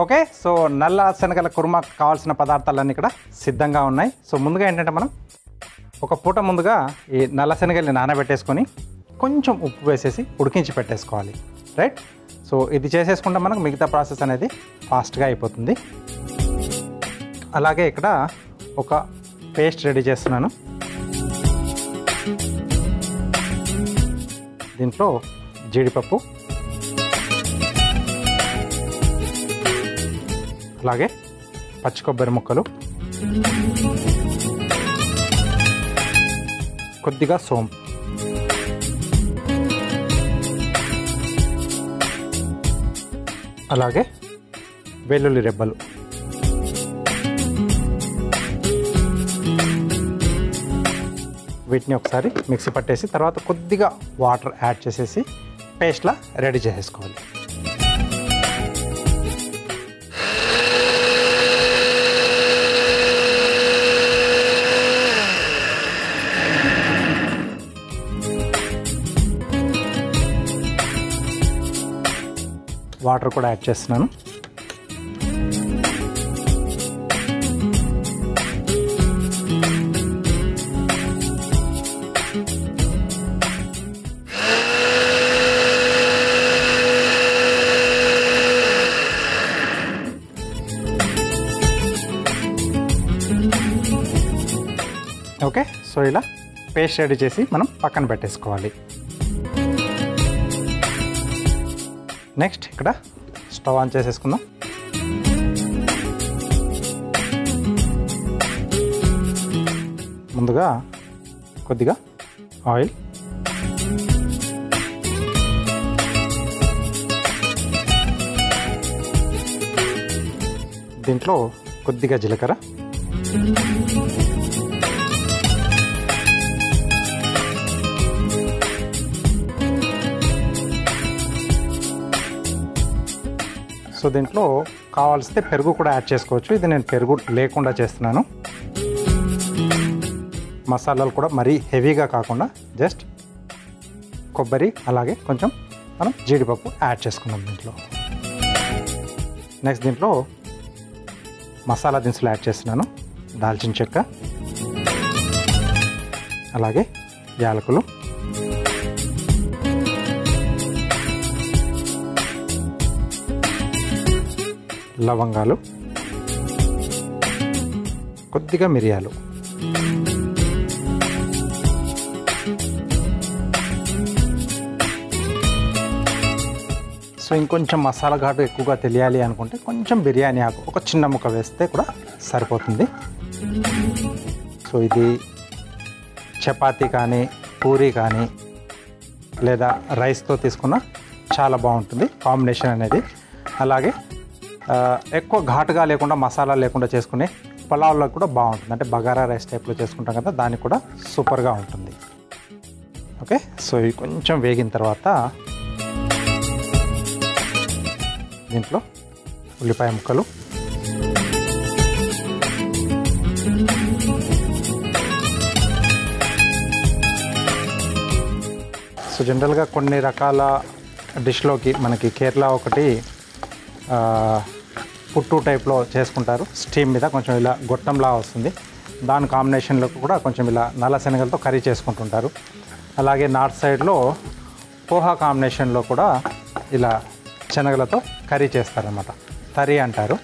Okay, so నల్ల శనగల కుర్మా కావాల్సిన పదార్థాలన్నీ ఇక్కడ సిద్ధంగా ఉన్నాయి. సో ముందుగా ఏంటంటే మనం ఒక పూట ముందుగా ఈ నల్ల శనగల్ని నానబెట్టేసుకొని కొంచెం ఉప్పు వేసేసి ఉడికించి పెట్టేసుకోవాలి. రైట్. సో ఇది చేసేసుకుంటే మనకు మిగతా ప్రాసెస్ అనేది ఫాస్ట్గా అయిపోతుంది. అలాగే ఇక్కడ ఒక పేస్ట్ రెడీ చేస్తున్నాను. దీంట్లో జీడిపప్పు, అలాగే పచ్చి కొబ్బరి ముక్కలు, కొద్దిగా సోంపు, అలాగే వెల్లుల్లి రెబ్బలు, వీటిని ఒకసారి మిక్సీ పట్టేసి తర్వాత కొద్దిగా వాటర్ యాడ్ చేసేసి పేస్ట్లా రెడీ చేసేసుకోవాలి. వాటర్ కూడా యాడ్ చేస్తున్నాను. ఓకే, సో ఇలా పేస్ట్ రెడీ చేసి మనం పక్కన పెట్టేసుకోవాలి. నెక్స్ట్ ఇక్కడ స్టవ్ ఆన్ చేసేసుకుందాం. ముందుగా కొద్దిగా ఆయిల్, దీంట్లో కొద్దిగా జీలకర్ర, సో దీంట్లో కావాల్సితే పెరుగు కూడా యాడ్ చేసుకోవచ్చు. ఇది నేను పెరుగు లేకుండా చేస్తున్నాను. మసాలాలు కూడా మరీ హెవీగా కాకుండా జస్ట్ కొబ్బరి అలాగే కొంచెం మనం జీడిపప్పు యాడ్ చేసుకున్నాం దీంట్లో. నెక్స్ట్ దీంట్లో మసాలా దినుసులు యాడ్ చేస్తున్నాను. దాల్చిన చెక్క, అలాగే యాలకులు, లవంగాలు, కొద్దిగా మిరియాలు, సో ఇంకొంచెం మసాలా ఘాటు ఎక్కువగా తెలియాలి అనుకుంటే కొంచెం బిర్యానీ ఆకు ఒక చిన్న ముక్క వేస్తే కూడా సరిపోతుంది. సో ఇది చపాతీ కానీ పూరీ కానీ లేదా రైస్తో తీసుకున్న చాలా బాగుంటుంది కాంబినేషన్ అనేది. అలాగే ఎక్కువ ఘాటుగా లేకుండా మసాలా లేకుండా చేసుకునే పులావ్లో కూడా బాగుంటుంది. అంటే బగారా రైస్ టైప్లో చేసుకుంటాం కదా, దానికి కూడా సూపర్గా ఉంటుంది. ఓకే, సో ఇవి కొంచెం వేగిన తర్వాత దీంట్లో ఉల్లిపాయ ముక్కలు, సో జనరల్గా కొన్ని రకాల డిష్లోకి మనకి కేరళ ఒకటి పుట్టు టైప్లో చేసుకుంటారు. స్టీమ్ మీద కొంచెం ఇలా గొట్టంలా వస్తుంది. దాని కాంబినేషన్లో కూడా కొంచెం ఇలా నల్ల శనగలతో కర్రీ చేసుకుంటుంటారు. అలాగే నార్త్ సైడ్లో పోహా కాంబినేషన్లో కూడా ఇలా శనగలతో కర్రీ చేస్తారనమాట. కర్రీ అంటారు.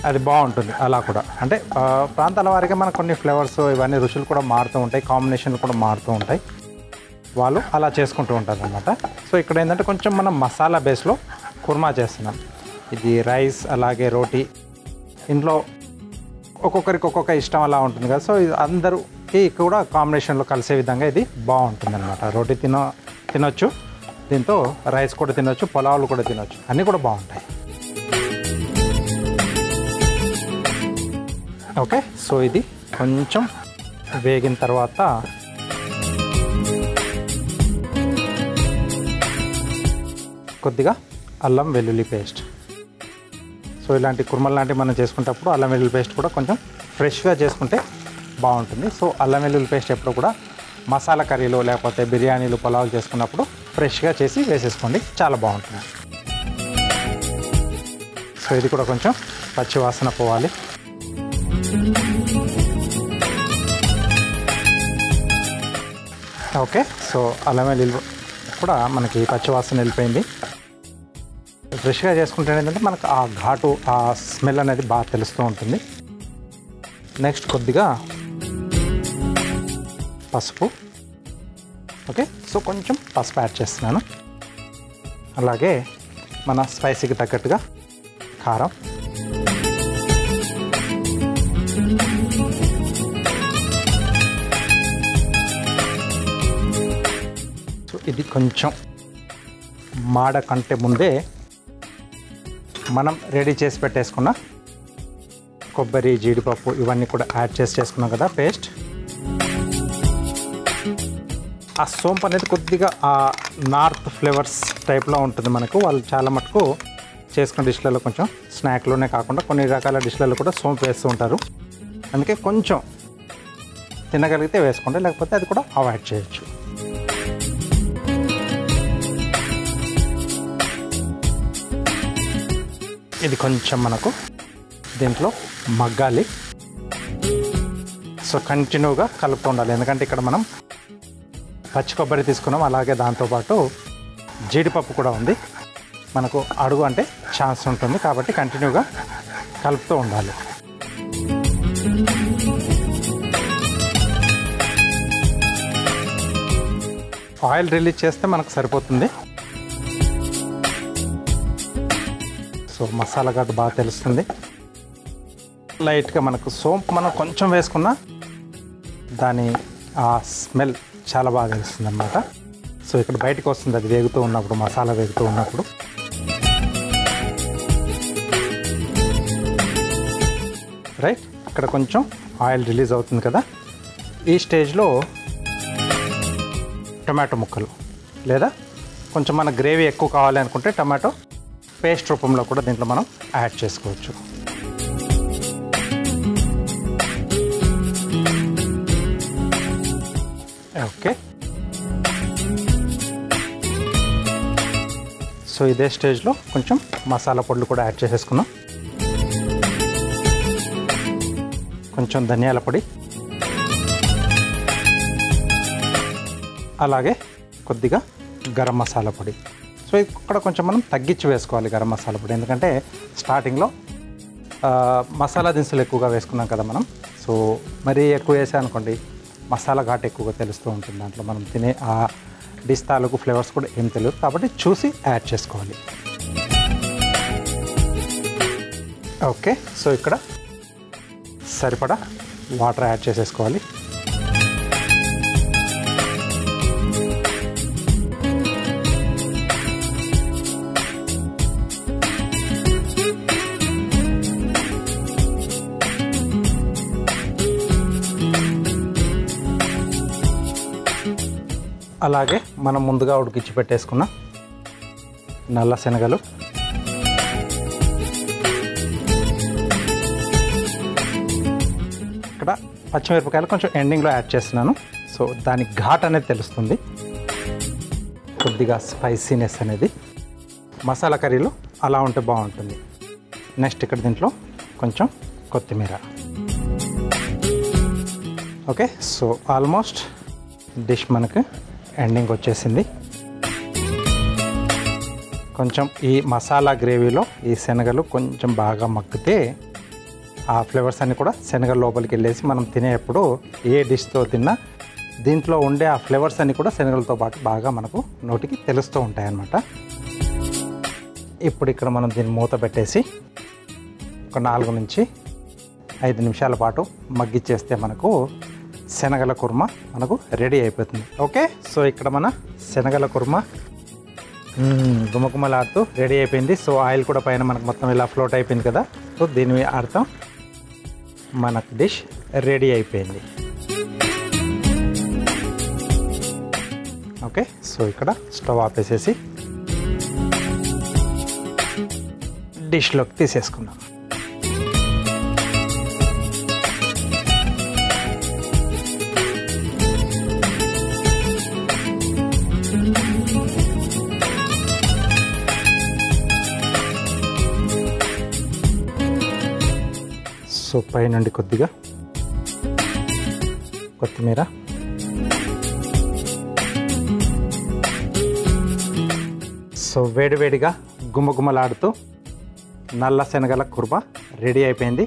అది బాగుంటుంది అలా కూడా. అంటే ప్రాంతాల వారిగా మనకు కొన్ని ఫ్లేవర్స్ ఇవన్నీ రుచులు కూడా మారుతూ ఉంటాయి, కాంబినేషన్లు కూడా మారుతూ ఉంటాయి. వాళ్ళు అలా చేసుకుంటూ ఉంటారు అనమాట. సో ఇక్కడ ఏంటంటే కొంచెం మనం మసాలా బేస్లో కుర్మా చేస్తున్నాం. ఇది రైస్ అలాగే రోటీ, ఇంట్లో ఒక్కొక్కరికి ఒక్కొక్క ఇష్టం అలా ఉంటుంది కదా. సో ఇది అందరికి కూడా కాంబినేషన్లో కలిసే విధంగా ఇది బాగుంటుంది అనమాట. రోటీ తినొచ్చు, దీంతో రైస్ కూడా తినొచ్చు, పులావులు కూడా తినొచ్చు, అన్నీ కూడా బాగుంటాయి. ఓకే, సో ఇది కొంచెం వేగిన తర్వాత కొద్దిగా అల్లం వెల్లుల్లి పేస్ట్. సో ఇలాంటి కుర్మలు లాంటివి మనం చేసుకునేటప్పుడు అల్లం వెల్లుల్లి పేస్ట్ కూడా కొంచెం ఫ్రెష్గా చేసుకుంటే బాగుంటుంది. సో అల్లం వెల్లుల్లి పేస్ట్ ఎప్పుడు కూడా మసాలా కర్రీలు లేకపోతే బిర్యానీలు పులావులు చేసుకున్నప్పుడు ఫ్రెష్గా చేసి వేసేసుకోండి, చాలా బాగుంటుంది. సో ఇది కూడా కొంచెం పచ్చి వాసన పోవాలి. ఓకే, సో అల్లం వెల్లుల్లి కూడా మనకి పచ్చి వాసన వెళ్ళిపోయింది. ఫ్రెష్గా చేసుకుంటే ఏంటంటే మనకు ఆ ఘాటు, ఆ స్మెల్ అనేది బాగా తెలుస్తూ ఉంటుంది. నెక్స్ట్ కొద్దిగా పసుపు. ఓకే, సో కొంచెం పసుపు యాడ్ చేస్తున్నాను. అలాగే మన స్పైసీకి తగ్గట్టుగా కారం. సో ఇది కొంచెం మాడ కంటే ముందే మనం రెడీ చేసి పెట్టేసుకున్న కొబ్బరి, జీడిపప్పు ఇవన్నీ కూడా యాడ్ చేసి చేసుకున్నాం కదా పేస్ట్. ఆ సోంపు అనేది కొద్దిగా ఆ నార్త్ ఫ్లేవర్స్ టైప్లో ఉంటుంది మనకు. వాళ్ళు చాలా మటుకు చేసుకున్న డిష్లలో కొంచెం స్నాక్లోనే కాకుండా కొన్ని రకాల డిష్లలో కూడా సోంపు వేస్తూ ఉంటారు. అందుకే కొంచెం తినగలిగితే వేసుకోండి, లేకపోతే అది కూడా అవాయిడ్ చేయొచ్చు. ఇది కొంచెం మనకు దీంట్లో మగ్గాలి. సో కంటిన్యూగా కలుపుతూ ఉండాలి, ఎందుకంటే ఇక్కడ మనం పచ్చి కొబ్బరి తీసుకున్నాం, అలాగే దాంతోపాటు జీడిపప్పు కూడా ఉంది. మనకు అడుగు అంటే ఛాన్స్ ఉంటుంది, కాబట్టి కంటిన్యూగా కలుపుతూ ఉండాలి. ఆయిల్ రిలీజ్ చేస్తే మనకు సరిపోతుంది. సో మసాలా ఘాటు బాగా తెలుస్తుంది. లైట్గా మనకు సోంపు మనం కొంచెం వేసుకున్నా దాని ఆ స్మెల్ చాలా బాగా తెలుస్తుంది అన్నమాట. సో ఇక్కడ బయటకు వస్తుంది అది వేగుతూ ఉన్నప్పుడు, మసాలా వేగుతూ ఉన్నప్పుడు. రైట్, ఇక్కడ కొంచెం ఆయిల్ రిలీజ్ అవుతుంది కదా. ఈ స్టేజ్లో టమాటో ముక్కలు, లేదా కొంచెం మన గ్రేవీ ఎక్కువ కావాలి అనుకుంటే టమాటో పేస్ట్ రూపంలో కూడా దీంట్లో మనం యాడ్ చేసుకోవచ్చు. ఓకే, సో ఇదే స్టేజ్లో కొంచెం మసాలా పొడులు కూడా యాడ్ చేసేసుకున్నాం. కొంచెం ధనియాల పొడి, అలాగే కొద్దిగా గరం మసాలా పొడి. సో ఇక్కడ కొంచెం మనం తగ్గించి వేసుకోవాలి గరం మసాలా పొడి, ఎందుకంటే స్టార్టింగ్లో మసాలా దినుసులు ఎక్కువగా వేసుకున్నాం కదా మనం. సో మరీ ఎక్కువ వేసా అనుకోండి మసాలా ఘాటు ఎక్కువగా తెలుస్తూ ఉంటుంది దాంట్లో. మనం తినే ఆ డిష్ తాలూకు ఫ్లేవర్స్ కూడా ఏం తెలియదు, కాబట్టి చూసి యాడ్ చేసుకోవాలి. ఓకే, సో ఇక్కడ సరిపడా వాటర్ యాడ్ చేసేసుకోవాలి. అలాగే మనం ముందుగా ఉడికించి పెట్టేసుకున్న నల్ల శనగలు, ఇక్కడ పచ్చిమిరపకాయలు కొంచెం ఎండింగ్లో యాడ్ చేస్తున్నాను. సో దాని ఘాట్ అనేది తెలుస్తుంది, కొద్దిగా స్పైసీనెస్ అనేది మసాలా కర్రీలో అలా ఉంటే బాగుంటుంది. నెక్స్ట్ ఇక్కడ దీంట్లో కొంచెం కొత్తిమీర. ఓకే, సో ఆల్మోస్ట్ డిష్ మనకు ఎండింగ్ వచ్చేసింది. కొంచెం ఈ మసాలా గ్రేవీలో ఈ శనగలు కొంచెం బాగా మగ్గితే ఆ ఫ్లేవర్స్ అన్నీ కూడా శనగల లోపలికి వెళ్ళేసి మనం తినేటప్పుడు ఏ డిష్తో తిన్నా దీంట్లో ఉండే ఆ ఫ్లేవర్స్ అన్నీ కూడా శనగలతో పాటు బాగా మనకు నోటికి తెలుస్తూ ఉంటాయి అన్నమాట. ఇప్పుడు ఇక్కడ మనం దీన్ని మూత పెట్టేసి ఒక 4 నుంచి 5 నిమిషాల పాటు మగ్గిచ్చేస్తే మనకు శనగల కుర్మా మనకు రెడీ అయిపోతుంది. ఓకే, సో ఇక్కడ మన శనగల కుర్మా గుమగుమలాడుతూ రెడీ అయిపోయింది. సో ఆయిల్ కూడా పైన మనకు మొత్తం ఇలా ఫ్లోట్ అయిపోయింది కదా. సో దీని అర్థం మనకు డిష్ రెడీ అయిపోయింది. ఓకే, సో ఇక్కడ స్టవ్ ఆపేసేసి డిష్లోకి తీసేసుకుందాం. సో పైనుండి కొద్దిగా కొత్తిమీర, సో వేడివేడిగా గుమగుమలాడుతూ నల్ల శనగల కుర్మా రెడీ అయిపోయింది.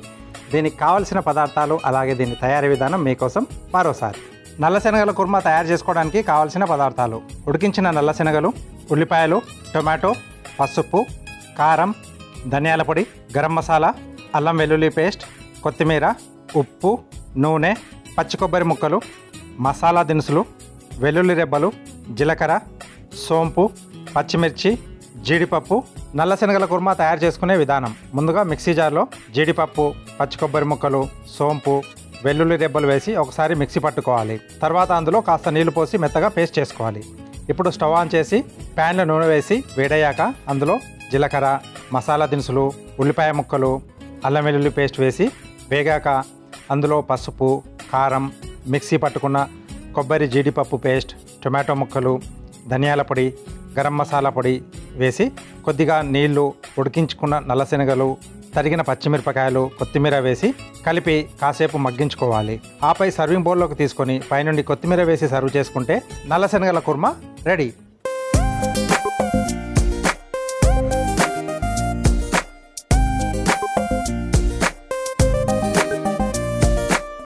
దీనికి కావలసిన పదార్థాలు అలాగే దీని తయారీ విధానం మీకోసం మరోసారి. నల్ల శనగల కుర్మా తయారు చేసుకోవడానికి కావలసిన పదార్థాలు: ఉడికించిన నల్ల శనగలు, ఉల్లిపాయలు, టొమాటో, పసుపు, కారం, ధనియాల పొడి, గరం మసాలా, అల్లం వెల్లుల్లి పేస్ట్, కొత్తిమీర, ఉప్పు, నూనె, పచ్చి కొబ్బరి ముక్కలు, మసాలా దినుసులు, వెల్లుల్లి రెబ్బలు, జీలకర్ర, సోంపు, పచ్చిమిర్చి, జీడిపప్పు. నల్ల శనగల కుర్మా తయారు చేసుకునే విధానం: ముందుగా మిక్సీ జార్లో జీడిపప్పు, పచ్చి కొబ్బరి ముక్కలు, సోంపు, వెల్లుల్లి రెబ్బలు వేసి ఒకసారి మిక్సీ పట్టుకోవాలి. తర్వాత అందులో కాస్త నీళ్లు పోసి మెత్తగా పేస్ట్ చేసుకోవాలి. ఇప్పుడు స్టవ్ ఆన్ చేసి ప్యాన్లో నూనె వేసి వేడయ్యాక అందులో జీలకర్ర, మసాలా దినుసులు, ఉల్లిపాయ ముక్కలు, అల్లం వెల్లుల్లి పేస్ట్ వేసి వేగాక అందులో పసుపు, కారం, మిక్సీ పట్టుకున్న కొబ్బరి జీడిపప్పు పేస్ట్, టొమాటో ముక్కలు, ధనియాల పొడి, గరం మసాలా పొడి వేసి కొద్దిగా నీళ్లు, ఉడికించుకున్న నల్ల శనగలు, తరిగిన పచ్చిమిరపకాయలు, కొత్తిమీర వేసి కలిపి కాసేపు మగ్గించుకోవాలి. ఆపై సర్వింగ్ బౌల్లోకి తీసుకొని పైనుండి కొత్తిమీర వేసి సర్వ్ చేసుకుంటే నల్ల శనగల కుర్మా రెడీ.